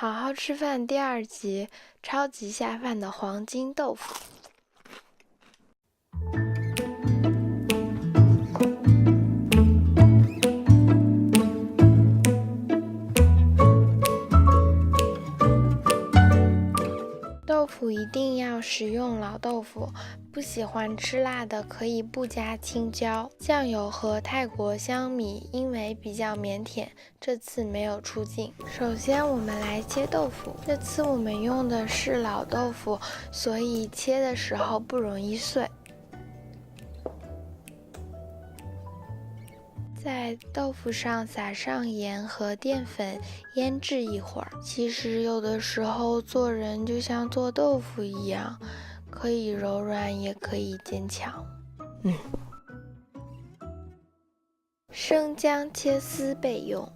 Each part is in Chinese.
好好吃饭第2集，超级下饭的黄金豆腐。豆腐一定要食用老豆腐，不喜欢吃辣的可以不加青椒。酱油和泰国香米因为比较腼腆，这次没有出镜。首先我们来切豆腐，这次我们用的是老豆腐，所以切的时候不容易碎。在豆腐上撒上盐和淀粉，腌制一会儿。其实有的时候做人就像做豆腐一样，可以柔软也可以坚强。生姜切丝备用，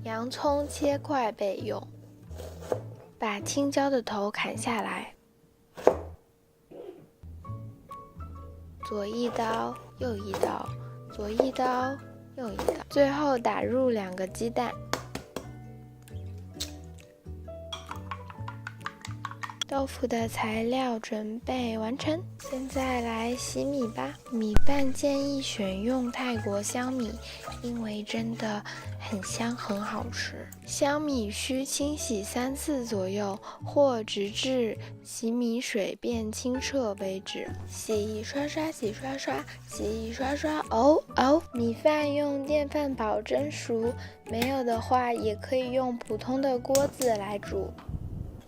洋葱切块备用。把青椒的头砍下来，左一刀，右一刀。左一刀，右一刀，最后打入2个鸡蛋。豆腐的材料准备完成，现在来洗米吧。米饭建议选用泰国香米，因为真的很香很好吃。香米需清洗3次左右，或直至洗米水变清澈为止。洗刷刷，洗刷刷，洗刷刷，哦。米饭用电饭煲蒸熟，没有的话也可以用普通的锅子来煮。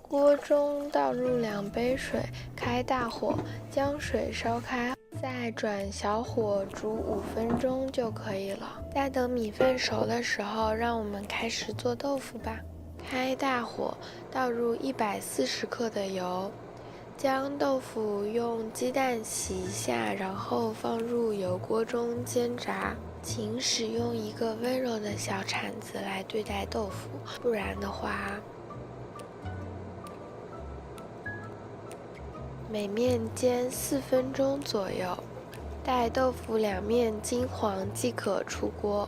锅中倒入2杯水，开大火，将水烧开，再转小火煮5分钟就可以了。待等米饭熟的时候，让我们开始做豆腐吧。开大火，倒入140克的油，将豆腐用鸡蛋洗一下，然后放入油锅中煎炸。请使用一个温柔的小铲子来对待豆腐，不然的话每面煎4分钟左右，待豆腐2面金黄即可出锅。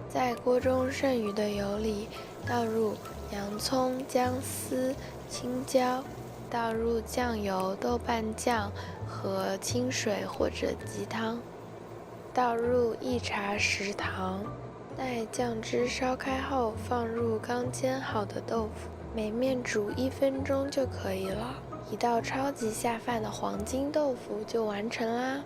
在锅中剩余的油里倒入洋葱、姜丝、青椒，倒入酱油、豆瓣酱和清水或者鸡汤，倒入1茶匙糖。待酱汁烧开后，放入刚煎好的豆腐。每面煮1分钟就可以了，一道超级下饭的黄金豆腐就完成啦！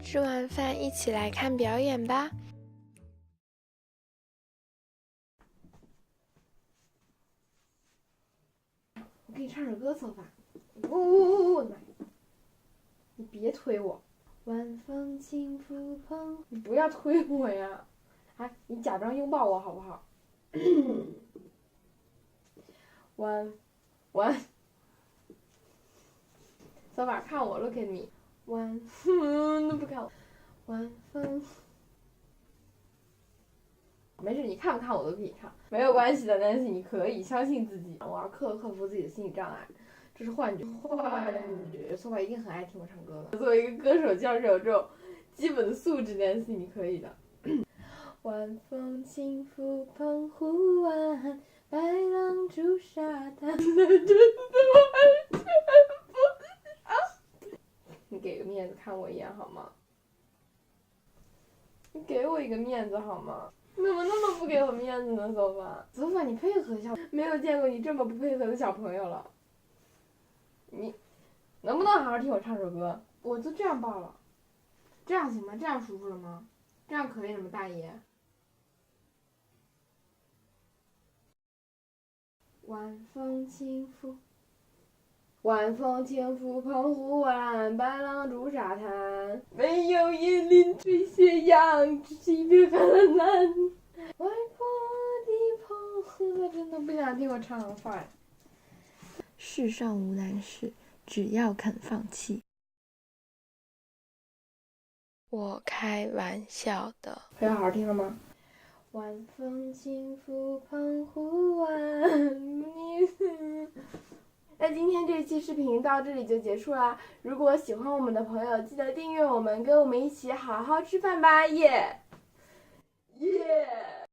吃完饭一起来看表演吧！我给你唱首歌，策反。你别推我。晚风轻拂澎湖，你不要推我呀！你假装拥抱我好不好？小法看我 ，look at me。都不看我。晚风。没事，你看不看我都可以唱，没有关系的，Nancy，你可以相信自己。我要克服自己的心理障碍，这是幻觉。索法一定很爱听我唱歌的。作为一个歌手，就是有这种基本的素质，Nancy，你可以的。晚风轻拂澎湖湾，白浪逐沙滩。你给个面子，看我一眼好吗？你给我一个面子好吗？你怎么那么不给我面子呢，索法，你配合一下，没有见过你这么不配合的小朋友了。你能不能好好听我唱首歌？我都这样抱了，这样行吗？这样舒服了吗？这样可以了吗，大爷？晚风轻拂澎湖湾，白浪逐沙滩。没有椰林缀斜阳，只是一片泛蓝。外婆的澎湖，真的不想听我唱了，坏。世上无难事，只要肯放弃。我开玩笑的。可以好好听了吗？晚风轻拂澎湖湾，那今天这期视频到这里就结束啦。如果喜欢我们的朋友，记得订阅我们，跟我们一起好好吃饭吧，耶耶。